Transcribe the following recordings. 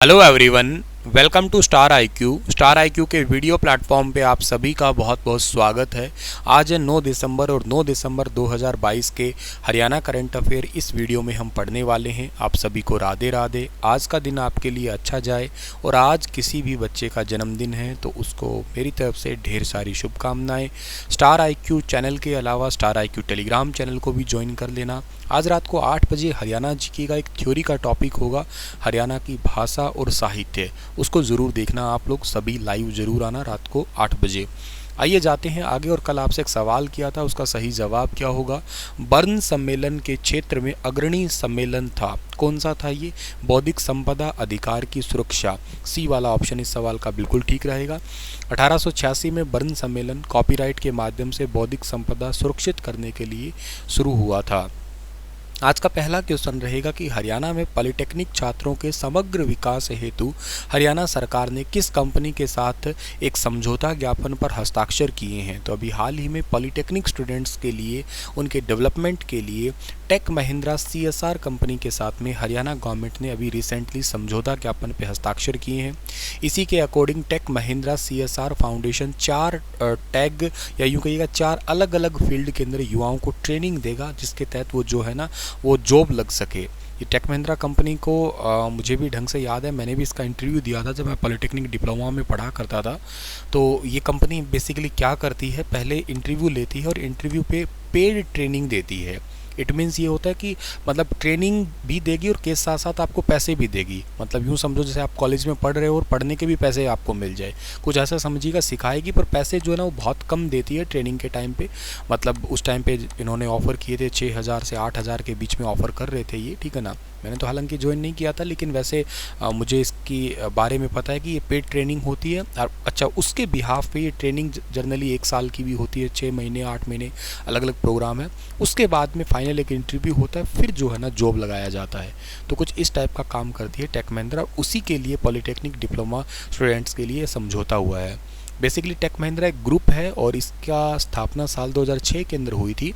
Hello everyone, welcome to Star IQ के video platform पे आप सभी का बहुत बहुत स्वागत है। आज है 9 दिसंबर और 9 दिसंबर 2022 के हरियाणा करंट अफेयर इस वीडियो में हम पढ़ने वाले हैं। आप सभी को राधे राधे। आज का दिन आपके लिए अच्छा जाए और आज किसी भी बच्चे का जन्मदिन है तो उसको मेरी तरफ से ढेर सारी शुभकामनाएं। स्टार आईक्यू चैनल के अलावा स्टार आईक्यू टेलीग्राम चैनल को भी ज्वाइन कर लेना। आज रात को 8 बजे हरियाणा जीके का एक थ्योरी का टॉपिक होगा, हरियाणा की भाषा और साहित्य। उसको ज़रूर देखना, आप लोग सभी लाइव ज़रूर आना रात को 8 बजे। आइए जाते हैं आगे। और कल आपसे एक सवाल किया था, उसका सही जवाब क्या होगा। बर्न सम्मेलन के क्षेत्र में अग्रणी सम्मेलन था, कौन सा था ये। बौद्धिक संपदा अधिकार की सुरक्षा, सी वाला ऑप्शन इस सवाल का बिल्कुल ठीक रहेगा। 1886 में बर्न सम्मेलन कॉपीराइट के माध्यम से बौद्धिक संपदा सुरक्षित करने के लिए शुरू हुआ था। आज का पहला क्वेश्चन रहेगा कि हरियाणा में पॉलिटेक्निक छात्रों के समग्र विकास हेतु हरियाणा सरकार ने किस कंपनी के साथ एक समझौता ज्ञापन पर हस्ताक्षर किए हैं। तो अभी हाल ही में पॉलिटेक्निक स्टूडेंट्स के लिए उनके डेवलपमेंट के लिए टेक महिंद्रा CSR कंपनी के साथ में हरियाणा गवर्नमेंट ने अभी रिसेंटली समझौता ज्ञापन पर हस्ताक्षर किए हैं। इसी के according Tech Mahindra CSR foundation 4 tag या यूँ कहिएगा 4 अलग अलग फील्ड के अंदर युवाओं को ट्रेनिंग देगा, जिसके तहत वो जो है ना वो जॉब लग सके। ये टेक महिंद्रा कंपनी को मुझे भी ढंग से याद है, मैंने भी इसका इंटरव्यू दिया था जब मैं पॉलिटेक्निक डिप्लोमा में पढ़ा करता था। तो ये कंपनी बेसिकली क्या करती है, पहले इंटरव्यू लेती है और इंटरव्यू पे पेड ट्रेनिंग देती है। इट मीन्स ये होता है कि मतलब ट्रेनिंग भी देगी और के साथ साथ आपको पैसे भी देगी। मतलब यूँ समझो जैसे आप कॉलेज में पढ़ रहे हो और पढ़ने के भी पैसे आपको मिल जाए, कुछ ऐसा समझिएगा। सिखाएगी पर पैसे जो है ना वो बहुत कम देती है ट्रेनिंग के टाइम पे। मतलब उस टाइम पे इन्होंने ऑफ़र किए थे 6,000 से 8,000 के बीच में ऑफ़र कर रहे थे ये, ठीक है ना। मैंने तो हालांकि ज्वाइन नहीं किया था, लेकिन वैसे मुझे इसकी बारे में पता है कि ये पेड ट्रेनिंग होती है। और अच्छा, उसके बिहाफ पे ये ट्रेनिंग जनरली 1 साल की भी होती है, 6 महीने 8 महीने अलग अलग प्रोग्राम है। उसके बाद में फाइनल एक इंटरव्यू होता है, फिर जो है ना जॉब लगाया जाता है। तो कुछ इस टाइप का काम करती है टेक महिंद्रा। उसी के लिए पॉलिटेक्निक डिप्लोमा स्टूडेंट्स के लिए समझौता हुआ है। बेसिकली टेक महिंद्रा एक ग्रुप है और इसका स्थापना साल 2006 के अंदर हुई थी।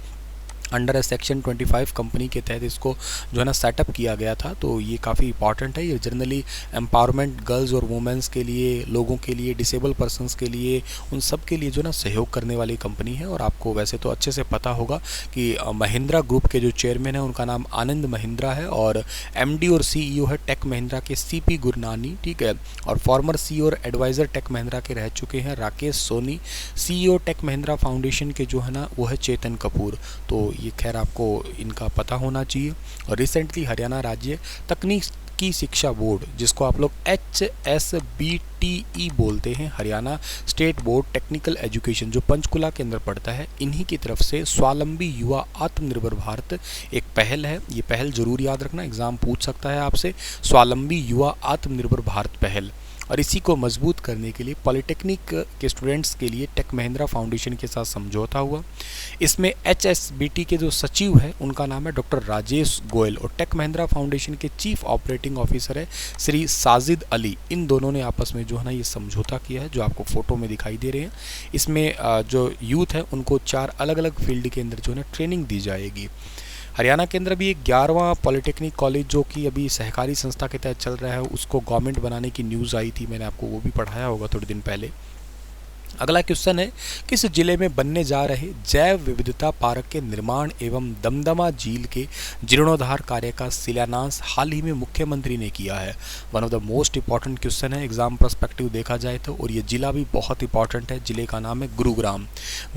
अंडर सेक्शन 25 कंपनी के तहत इसको जो है ना सेटअप किया गया था। तो ये काफ़ी इंपॉर्टेंट है। ये जनरली एम्पावरमेंट गर्ल्स और वुमेंस के लिए, लोगों के लिए, डिसेबल पर्सनस के लिए, उन सब के लिए जो ना सहयोग करने वाली कंपनी है। और आपको वैसे तो अच्छे से पता होगा कि महिंद्रा ग्रुप के जो चेयरमैन है उनका नाम आनंद महिंद्रा है और MD और CEO है टेक महिंद्रा के CP गुरनानी, ठीक है। और फॉर्मर CEO और एडवाइज़र टेक महिंद्रा के रह चुके हैं Rakesh Soni. CEO Tech Mahindra foundation के जो है ना वो है चेतन कपूर। तो ये खैर आपको इनका पता होना चाहिए। और रिसेंटली हरियाणा राज्य तकनीकी शिक्षा बोर्ड, जिसको आप लोग HSBTE बोलते हैं, Haryana state board technical education, जो पंचकुला के अंदर पड़ता है, इन्हीं की तरफ से स्वावलंबी युवा आत्मनिर्भर भारत एक पहल है। ये पहल जरूर याद रखना, एग्जाम पूछ सकता है आपसे। स्वावलंबी युवा आत्मनिर्भर भारत पहल, और इसी को मजबूत करने के लिए पॉलिटेक्निक के स्टूडेंट्स के लिए टेक महिंद्रा फाउंडेशन के साथ समझौता हुआ। इसमें HSBT के जो सचिव है उनका नाम है डॉक्टर राजेश गोयल और टेक महिंद्रा फाउंडेशन के चीफ ऑपरेटिंग ऑफिसर है श्री साजिद अली। इन दोनों ने आपस में जो है ना ये समझौता किया है, जो आपको फोटो में दिखाई दे रहे हैं। इसमें जो यूथ है उनको 4 अलग अलग फील्ड के अंदर जो है ना ट्रेनिंग दी जाएगी। हरियाणा के अंदर भी एक 11वां पॉलिटेक्निक कॉलेज जो कि अभी सहकारी संस्था के तहत चल रहा है, उसको गवर्नमेंट बनाने की न्यूज़ आई थी, मैंने आपको वो भी पढ़ाया होगा थोड़े दिन पहले। अगला क्वेश्चन है, किस जिले में बनने जा रहे जैव विविधता पार्क के निर्माण एवं दमदमा झील के जीर्णोद्धार कार्य का शिलान्यास हाल ही में मुख्यमंत्री ने किया है। One of the most important question है एग्जाम पर्सपेक्टिव देखा जाए तो। और ये जिला भी बहुत इंपॉर्टेंट है, जिले का नाम है गुरुग्राम।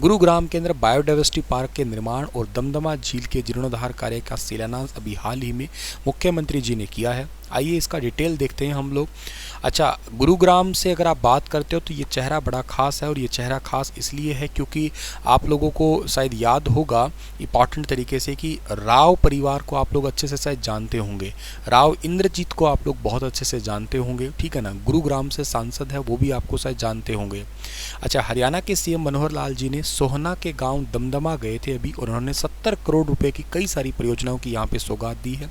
गुरुग्राम के अंदर बायोडाइवर्सिटी पार्क के निर्माण और दमदमा झील के जीर्णोद्धार कार्य का शिलान्यास अभी हाल ही में मुख्यमंत्री जी ने किया है। आइए इसका डिटेल देखते हैं हम लोग। अच्छा, गुरुग्राम से अगर आप बात करते हो तो ये चेहरा बड़ा खास है। और ये चेहरा खास इसलिए है क्योंकि आप लोगों को शायद याद होगा इंपॉर्टेंट तरीके से कि राव परिवार को आप लोग अच्छे से शायद जानते होंगे। राव इंद्रजीत को आप लोग बहुत अच्छे से जानते होंगे, ठीक है ना। गुरुग्राम से सांसद है, वो भी आपको शायद जानते होंगे। अच्छा, हरियाणा के CM मनोहर लाल जी ने सोहना के गाँव दमदमा गए थे अभी, और उन्होंने 70 करोड़ रुपये की कई सारी परियोजनाओं की यहाँ पे सौगात दी है।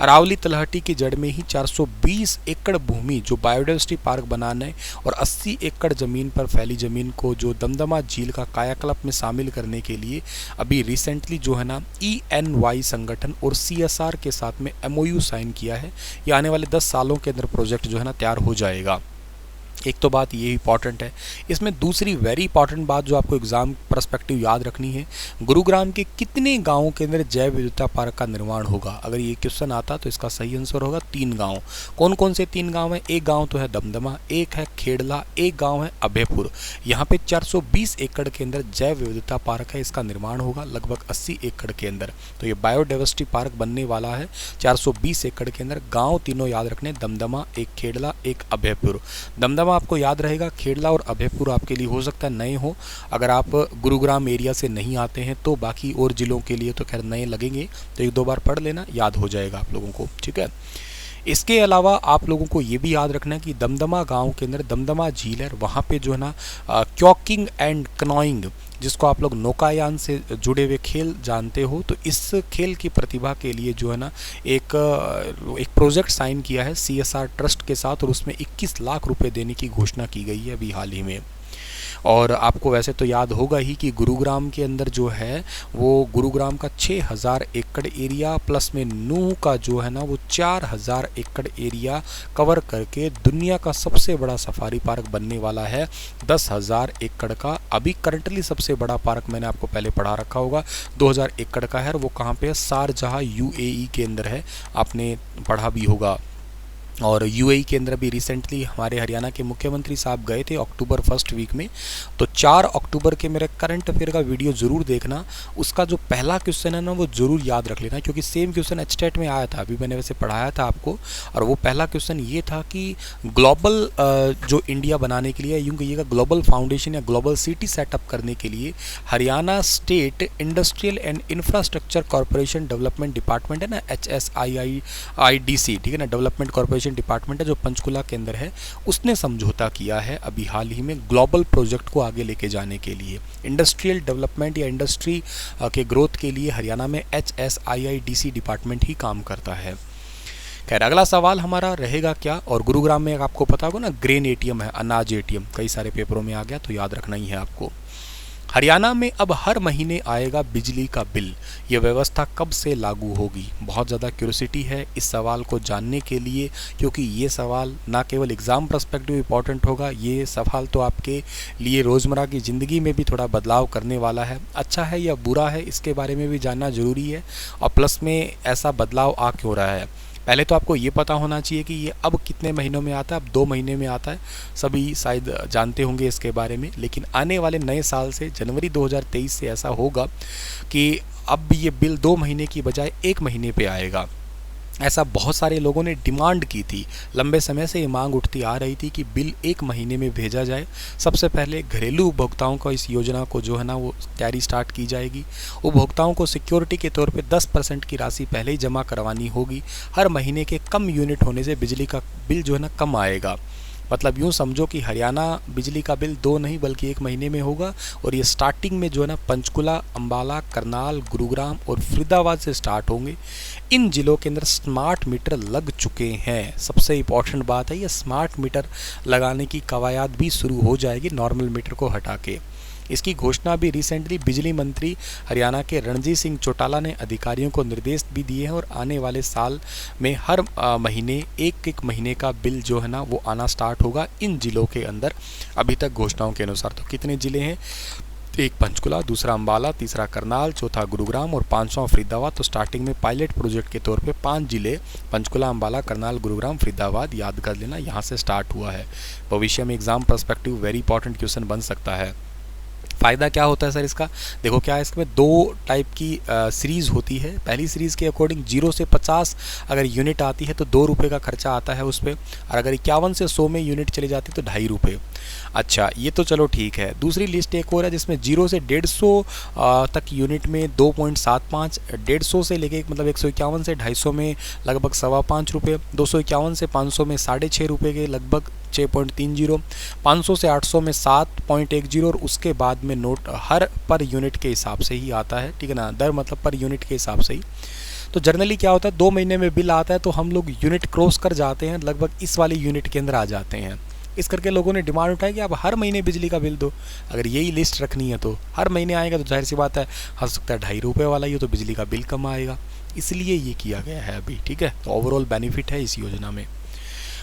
अरावली तलहटी की जड़ में ही 420 एकड़ भूमि जो बायोडाइवर्सिटी पार्क बनाने और 80 एकड़ ज़मीन पर फैली ज़मीन को जो दमदमा झील का कायाकल्प में शामिल करने के लिए अभी रिसेंटली जो है ना ENY संगठन और CSR के साथ में MOU साइन किया है। ये आने वाले 10 सालों के अंदर प्रोजेक्ट जो है ना तैयार हो जाएगा। एक तो बात ये इंपॉर्टेंट है। इसमें दूसरी वेरी इंपॉर्टेंट बात जो आपको एग्जाम पर्सपेक्टिव याद रखनी है, गुरुग्राम के कितने गांवों के अंदर जैव विविधता पार्क का निर्माण होगा। अगर ये क्वेश्चन आता तो इसका सही आंसर होगा 3 गांव। कौन कौन से 3 गांव हैं? एक गांव तो है दमदमा, एक है खेड़ला, एक गांव है अभयपुर। यहाँ पे 420 एकड़ के अंदर जैव विविधता पार्क है, इसका निर्माण होगा लगभग 80 एकड़ के अंदर। तो ये बायोडाइवर्सिटी पार्क बनने वाला है 420 एकड़ के अंदर। गाँव तीनों याद रखने, दमदमा, एक खेड़ला, एक अभयपुर। दमदमा आपको याद रहेगा, खेड़ला और अभयपुर आपके लिए हो सकता है नए हो। अगर आप गुरुग्राम एरिया से नहीं आते हैं तो बाकी और जिलों के लिए तो खैर नए लगेंगे, तो 1-2 बार पढ़ लेना, याद हो जाएगा आप लोगों को, ठीक है। इसके अलावा आप लोगों को ये भी याद रखना है कि दमदमा गांव के अंदर दमदमा झील है, वहाँ पे जो है ना क्योकिंग एंड कनॉइंग, जिसको आप लोग नौकायान से जुड़े हुए खेल जानते हो, तो इस खेल की प्रतिभा के लिए जो है ना एक प्रोजेक्ट साइन किया है CSR ट्रस्ट के साथ और उसमें 21 लाख रुपए देने की घोषणा की गई है अभी हाल ही में। और आपको वैसे तो याद होगा ही कि गुरुग्राम के अंदर जो है वो गुरुग्राम का 6000 एकड़ एरिया प्लस में नूह का जो है ना वो 4000 एकड़ एरिया कवर करके दुनिया का सबसे बड़ा सफारी पार्क बनने वाला है 10,000 एकड़ का। अभी करंटली सबसे बड़ा पार्क मैंने आपको पहले पढ़ा रखा होगा 2000 एकड़ का है, और वो कहाँ पे है? शारजाह UAE के अंदर है, आपने पढ़ा भी होगा। और UAE के अंदर भी रिसेंटली हमारे हरियाणा के मुख्यमंत्री साहब गए थे अक्टूबर फर्स्ट वीक में। तो 4 अक्टूबर के मेरे करंट अफेयर का वीडियो ज़रूर देखना, उसका जो पहला क्वेश्चन है ना वो ज़रूर याद रख लेना, क्योंकि सेम क्वेश्चन HTET में आया था, अभी मैंने वैसे पढ़ाया था आपको। और वो पहला क्वेश्चन ये था कि ग्लोबल जो इंडिया बनाने के लिए, यूँ कहिएगा ग्लोबल फाउंडेशन या ग्लोबल सिटी सेटअप करने के लिए Haryana state industrial and infrastructure corporation development department है ना, HSIIDC, ठीक है ना, डेवलपमेंट कॉरपोरेशन डिपार्टमेंट है जो पंचकुला के अंदर है, उसने समझौता किया है अभी हाल ही में ग्लोबल प्रोजेक्ट को आगे लेके जाने के लिए। इंडस्ट्रियल डेवलपमेंट या इंडस्ट्री के ग्रोथ के लिए हरियाणा में HSIIDC डिपार्टमेंट ही काम करता है। खैर, अगला सवाल हमारा रहेगा क्या, और गुरुग्राम में आपको पता होगा ना ग्रेन ATM है, अनाज ATM, कई सारे पेपरों में आ गया तो याद रखना ही है आपको। हरियाणा में अब हर महीने आएगा बिजली का बिल, यह व्यवस्था कब से लागू होगी? बहुत ज़्यादा क्यूरियोसिटी है इस सवाल को जानने के लिए, क्योंकि ये सवाल ना केवल एग्ज़ाम पर्सपेक्टिव इंपॉर्टेंट होगा, ये सवाल तो आपके लिए रोज़मर्रा की ज़िंदगी में भी थोड़ा बदलाव करने वाला है। अच्छा है या बुरा है इसके बारे में भी जानना ज़रूरी है, और प्लस में ऐसा बदलाव आ क्यों रहा है। पहले तो आपको ये पता होना चाहिए कि ये अब कितने महीनों में आता है, अब 2 महीने में आता है, सभी शायद जानते होंगे इसके बारे में। लेकिन आने वाले नए साल से जनवरी 2023 से ऐसा होगा कि अब ये बिल 2 महीने की बजाय 1 महीने पे आएगा। ऐसा बहुत सारे लोगों ने डिमांड की थी, लंबे समय से ये मांग उठती आ रही थी कि बिल 1 महीने में भेजा जाए। सबसे पहले घरेलू उपभोक्ताओं को इस योजना को जो है ना वो तैयारी स्टार्ट की जाएगी। उपभोक्ताओं को सिक्योरिटी के तौर पे 10% की राशि पहले ही जमा करवानी होगी। हर महीने के कम यूनिट होने से बिजली का बिल जो है ना कम आएगा। मतलब यूँ समझो कि हरियाणा बिजली का बिल 2 नहीं बल्कि 1 महीने में होगा, और ये स्टार्टिंग में जो है ना पंचकुला, अम्बाला, करनाल, गुरुग्राम और फरीदाबाद से स्टार्ट होंगे। इन जिलों के अंदर स्मार्ट मीटर लग चुके हैं। सबसे इम्पॉर्टेंट बात है, ये स्मार्ट मीटर लगाने की कवायद भी शुरू हो जाएगी नॉर्मल मीटर को हटा के। इसकी घोषणा भी रिसेंटली बिजली मंत्री हरियाणा के रणजीत सिंह चौटाला ने अधिकारियों को निर्देश भी दिए हैं, और आने वाले साल में हर महीने 1-1 महीने का बिल जो है ना वो आना स्टार्ट होगा इन जिलों के अंदर। अभी तक घोषणाओं के अनुसार तो कितने ज़िले हैं? एक पंचकुला, दूसरा अम्बाला, तीसरा करनाल, चौथा गुरुग्राम और 5वां फरीदाबाद। तो स्टार्टिंग में पायलट प्रोजेक्ट के तौर पे 5 जिले पंचकुला, अम्बाला, करनाल, गुरुग्राम, फरीदाबाद याद कर लेना, यहाँ से स्टार्ट हुआ है। भविष्य में exam perspective very important question बन सकता है। फ़ायदा क्या होता है सर इसका? देखो क्या है, इसमें 2 टाइप की सीरीज़ होती है। पहली सीरीज़ के अकॉर्डिंग 0 से 50 अगर यूनिट आती है तो 2 रुपये का खर्चा आता है उस पर, और अगर 51 से 100 में यूनिट चली जाती है तो 2.5 रुपये। अच्छा, ये तो चलो ठीक है। दूसरी लिस्ट एक और है जिसमें 0 से 150 तक यूनिट में 2.75, 150 से लेके मतलब 151 से 250 में लगभग 5.25 रुपये, 251 से 500 में 6.5 रुपये के लगभग 6.30, 500 से 800 में 7.10, और उसके बाद में नोट हर पर यूनिट के हिसाब से ही आता है, ठीक है ना, दर मतलब पर यूनिट के हिसाब से ही। तो जनरली क्या होता है 2 महीने में बिल आता है तो हम लोग यूनिट क्रॉस कर जाते हैं, लगभग इस वाली यूनिट के अंदर आ जाते हैं। इस करके लोगों ने डिमांड उठाई कि आप हर महीने बिजली का बिल दो। अगर यही लिस्ट रखनी है तो हर महीने आएगा तो जाहिर सी बात है, हो सकता है 2.5 रुपये वाला ही हो तो बिजली का बिल कम आएगा, इसलिए ये किया गया है अभी, ठीक है। तो ओवरऑल बेनिफिट है इस योजना में।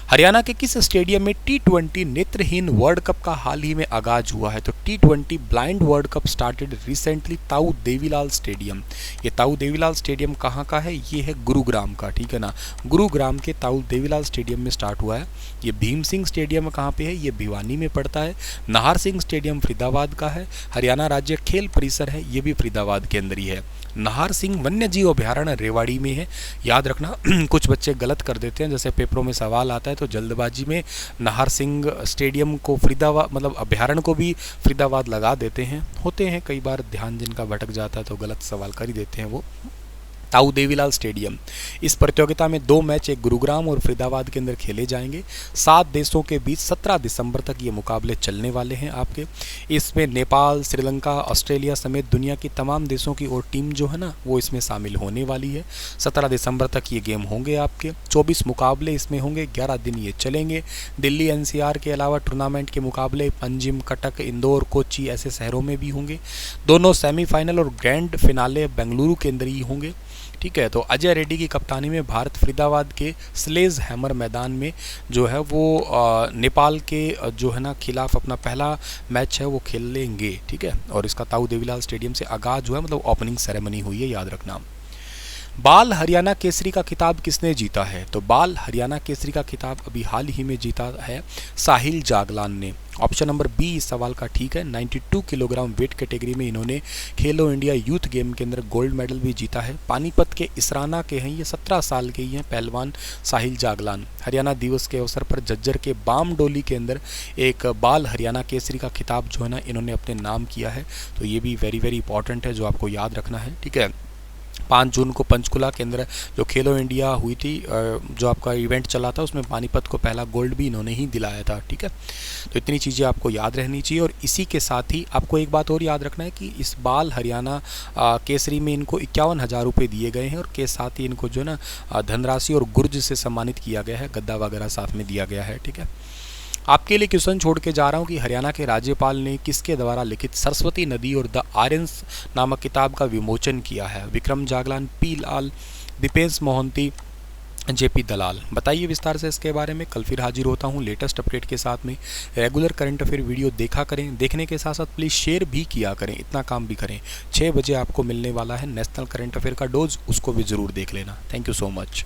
हरियाणा के किस स्टेडियम में T20 नेत्रहीन वर्ल्ड कप का हाल ही में आगाज हुआ है? तो T20 blind world cup started recently ताऊ देवीलाल स्टेडियम। ये ताऊ देवीलाल स्टेडियम कहाँ का है? ये है गुरुग्राम का, ठीक है ना। गुरुग्राम के ताऊ देवीलाल स्टेडियम में स्टार्ट हुआ है। ये भीम सिंह स्टेडियम कहाँ पे है? ये भिवानी में पड़ता है। नाहर सिंह स्टेडियम फरीदाबाद का है। हरियाणा राज्य खेल परिसर है, ये भी फरीदाबाद के अंदर ही है। नाहर सिंह वन्य जीव अभ्यारण्य रेवाड़ी में है। याद रखना कुछ बच्चे गलत कर देते हैं, जैसे पेपरों में सवाल आता है तो जल्दबाजी में नाहर सिंह स्टेडियम को फरीदाबाद मतलब अभ्यारण्य को भी फरीदाबाद लगा देते हैं। होते हैं कई बार, ध्यान जिनका भटक जाता है तो गलत सवाल कर ही देते हैं वो। ताऊ देवीलाल स्टेडियम, इस प्रतियोगिता में 2 मैच, एक गुरुग्राम और फरीदाबाद के अंदर खेले जाएंगे। 7 देशों के बीच 17 दिसंबर तक ये मुकाबले चलने वाले हैं आपके। इसमें नेपाल, श्रीलंका, ऑस्ट्रेलिया समेत दुनिया की तमाम देशों की और टीम जो है ना वो इसमें शामिल होने वाली है। 17 दिसंबर तक ये गेम होंगे आपके। 24 मुकाबले इसमें होंगे, 11 दिन ये चलेंगे। दिल्ली NCR के अलावा टूर्नामेंट के मुकाबले पंजिम, कटक, इंदौर, कोच्चि ऐसे शहरों में भी होंगे। दोनों सेमीफाइनल और ग्रैंड फिनाले बेंगलुरु के अंदर ही होंगे, ठीक है। तो अजय रेड्डी की कप्तानी में भारत फरीदाबाद के स्लेज हैमर मैदान में जो है वो नेपाल के जो है ना खिलाफ अपना पहला मैच है वो खेल लेंगे, ठीक है। और इसका ताऊ देवीलाल स्टेडियम से आगाज हुआ है, मतलब ओपनिंग सेरेमनी हुई है, याद रखना। बाल हरियाणा केसरी का खिताब किसने जीता है? तो बाल हरियाणा केसरी का खिताब अभी हाल ही में जीता है साहिल जागलान ने। ऑप्शन नंबर बी इस सवाल का ठीक है। 92 किलोग्राम वेट कैटेगरी में इन्होंने खेलो इंडिया यूथ गेम के अंदर गोल्ड मेडल भी जीता है। पानीपत के इसराना के हैं, ये 17 साल के ही हैं पहलवान साहिल जागलान। हरियाणा दिवस के अवसर पर झज्जर के बामडोली के अंदर एक बाल हरियाणा केसरी का खिताब जो है ना इन्होंने अपने नाम किया है। तो ये भी वेरी वेरी इंपॉर्टेंट है जो आपको याद रखना है, ठीक है। 5 जून को पंचकुला के अंदर जो खेलो इंडिया हुई थी, जो आपका इवेंट चला था, उसमें पानीपत को पहला गोल्ड भी इन्होंने ही दिलाया था, ठीक है। तो इतनी चीज़ें आपको याद रहनी चाहिए। और इसी के साथ ही आपको एक बात और याद रखना है कि इस बाल हरियाणा केसरी में इनको 51,000 रुपये दिए गए हैं और के साथ ही इनको जो है ना धनराशि और गुर्ज से सम्मानित किया गया है, गद्दा वगैरह साथ में दिया गया है, ठीक है। आपके लिए क्वेश्चन छोड़ के जा रहा हूँ कि हरियाणा के राज्यपाल ने किसके द्वारा लिखित सरस्वती नदी और द आर्यंस नामक किताब का विमोचन किया है? विक्रम जागलान, पी लाल, दीपेश मोहंती, JP दलाल। बताइए विस्तार से इसके बारे में। कल फिर हाजिर होता हूँ लेटेस्ट अपडेट के साथ में। रेगुलर करंट अफेयर वीडियो देखा करें, देखने के साथ साथ प्लीज़ शेयर भी किया करें, इतना काम भी करें। 6 बजे आपको मिलने वाला है नेशनल करंट अफेयर का डोज, उसको भी ज़रूर देख लेना। Thank you so much.